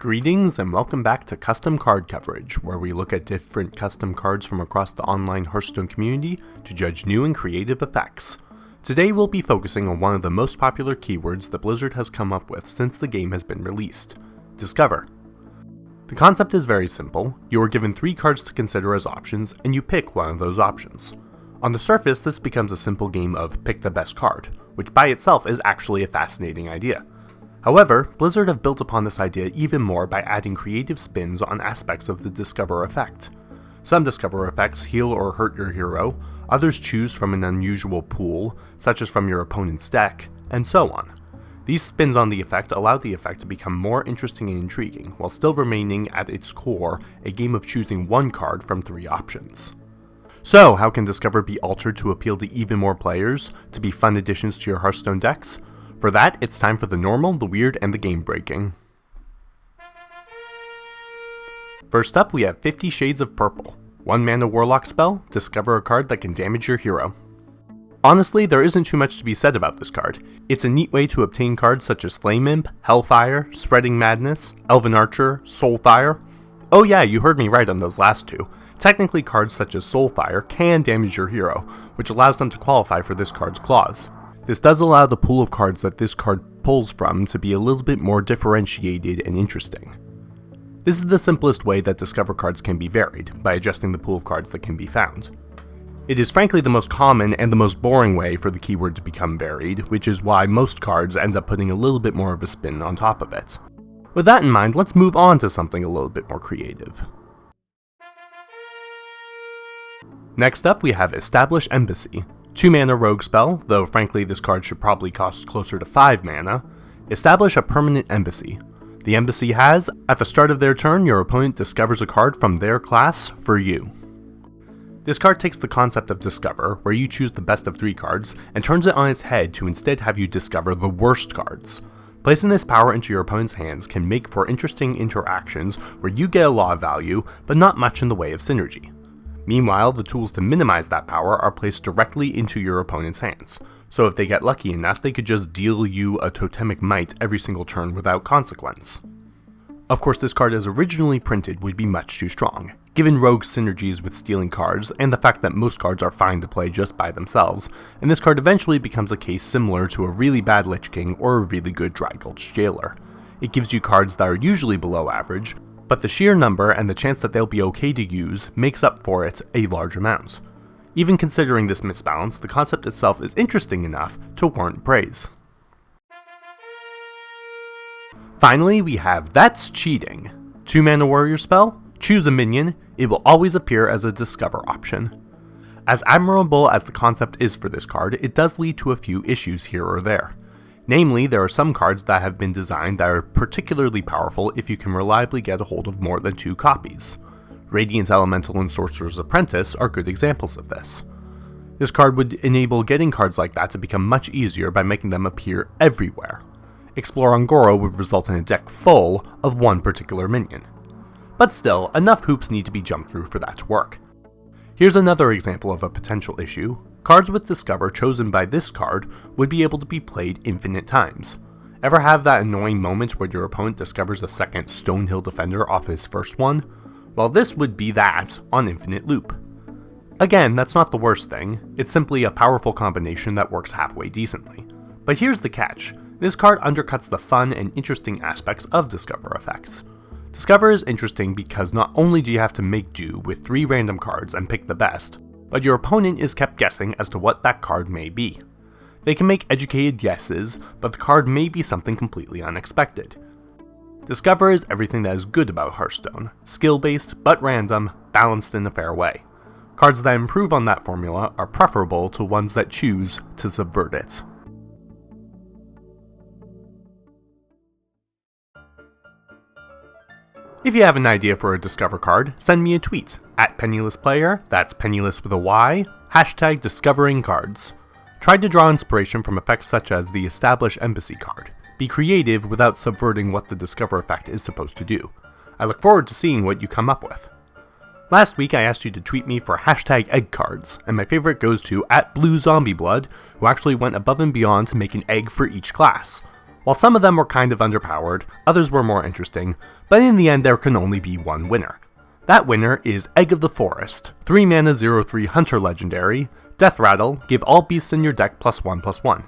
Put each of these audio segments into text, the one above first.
Greetings and welcome back to Custom Card Coverage, where we look at different custom cards from across the online Hearthstone community to judge new and creative effects. Today we'll be focusing on one of the most popular keywords that Blizzard has come up with since the game has been released: Discover. The concept is very simple. You are given 3 cards to consider as options, and you pick one of those options. On the surface, this becomes a simple game of pick the best card, which by itself is actually a fascinating idea. However, Blizzard have built upon this idea even more by adding creative spins on aspects of the Discover effect. Some Discover effects heal or hurt your hero, others choose from an unusual pool, such as from your opponent's deck, and so on. These spins on the effect allow the effect to become more interesting and intriguing, while still remaining at its core a game of choosing one card from 3 options. So, how can Discover be altered to appeal to even more players, to be fun additions to your Hearthstone decks? For that, it's time for the normal, the weird, and the game-breaking. First up, we have 50 Shades of Purple. 1 mana Warlock spell, discover a card that can damage your hero. Honestly, there isn't too much to be said about this card. It's a neat way to obtain cards such as Flame Imp, Hellfire, Spreading Madness, Elven Archer, Soulfire. Oh yeah, you heard me right on those last 2. Technically, cards such as Soulfire can damage your hero, which allows them to qualify for this card's clause. This does allow the pool of cards that this card pulls from to be a little bit more differentiated and interesting. This is the simplest way that Discover cards can be varied, by adjusting the pool of cards that can be found. It is frankly the most common and the most boring way for the keyword to become varied, which is why most cards end up putting a little bit more of a spin on top of it. With that in mind, let's move on to something a little bit more creative. Next up, we have Establish Embassy. 2 mana rogue spell, though frankly this card should probably cost closer to 5 mana. Establish a permanent embassy. The embassy has, at the start of their turn, your opponent discovers a card from their class for you. This card takes the concept of Discover, where you choose the best of 3 cards, and turns it on its head to instead have you discover the worst cards. Placing this power into your opponent's hands can make for interesting interactions where you get a lot of value, but not much in the way of synergy. Meanwhile, the tools to minimize that power are placed directly into your opponent's hands, so if they get lucky enough, they could just deal you a totemic might every single turn without consequence. Of course, this card as originally printed would be much too strong, given Rogue's synergies with stealing cards and the fact that most cards are fine to play just by themselves, and this card eventually becomes a case similar to a really bad Lich King or a really good Dry Gulch Jailer. It gives you cards that are usually below average, but the sheer number and the chance that they'll be okay to use makes up for it a large amount. Even considering this misbalance, the concept itself is interesting enough to warrant praise. Finally, we have That's Cheating. 2 mana warrior spell, choose a minion, it will always appear as a discover option. As admirable as the concept is for this card, it does lead to a few issues here or there. Namely, there are some cards that have been designed that are particularly powerful if you can reliably get a hold of more than 2 copies. Radiant Elemental and Sorcerer's Apprentice are good examples of this. This card would enable getting cards like that to become much easier by making them appear everywhere. Explore Angora would result in a deck full of one particular minion. But still, enough hoops need to be jumped through for that to work. Here's another example of a potential issue. Cards with Discover chosen by this card would be able to be played infinite times. Ever have that annoying moment where your opponent discovers a second Stonehill Defender off his first one? Well, this would be that on infinite loop. Again, that's not the worst thing, it's simply a powerful combination that works halfway decently. But here's the catch, this card undercuts the fun and interesting aspects of Discover effects. Discover is interesting because not only do you have to make do with 3 random cards and pick the best, but your opponent is kept guessing as to what that card may be. They can make educated guesses, but the card may be something completely unexpected. Discover is everything that is good about Hearthstone, skill-based but random, balanced in a fair way. Cards that improve on that formula are preferable to ones that choose to subvert it. If you have an idea for a Discover card, send me a tweet, @PennilessPlayer, that's Penniless with a Y, hashtag Discovering Cards. Try to draw inspiration from effects such as the Establish Embassy card. Be creative without subverting what the Discover effect is supposed to do. I look forward to seeing what you come up with. Last week I asked you to tweet me for hashtag egg cards, and my favorite goes to @BlueZombieBlood, who actually went above and beyond to make an egg for each class. While some of them were kind of underpowered, others were more interesting, but in the end there can only be one winner. That winner is Egg of the Forest, 3 mana 0/3 Hunter Legendary, Death Rattle, give all beasts in your deck +1/+1.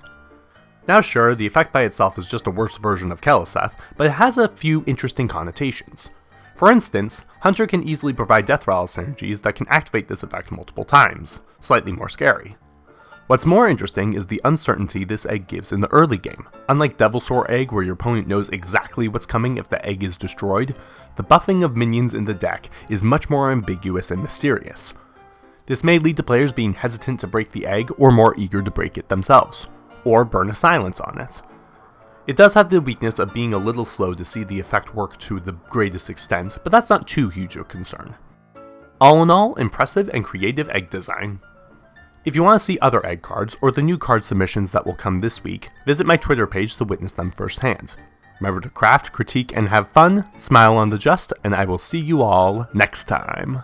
Now sure, the effect by itself is just a worse version of Keleseth, but it has a few interesting connotations. For instance, Hunter can easily provide Death Rattle synergies that can activate this effect multiple times, slightly more scary. What's more interesting is the uncertainty this egg gives in the early game. Unlike Devilsaur Egg, where your opponent knows exactly what's coming if the egg is destroyed, the buffing of minions in the deck is much more ambiguous and mysterious. This may lead to players being hesitant to break the egg or more eager to break it themselves, or burn a silence on it. It does have the weakness of being a little slow to see the effect work to the greatest extent, but that's not too huge a concern. All in all, impressive and creative egg design. If you want to see other egg cards, or the new card submissions that will come this week, visit my Twitter page to witness them firsthand. Remember to craft, critique, and have fun, smile on the just, and I will see you all next time.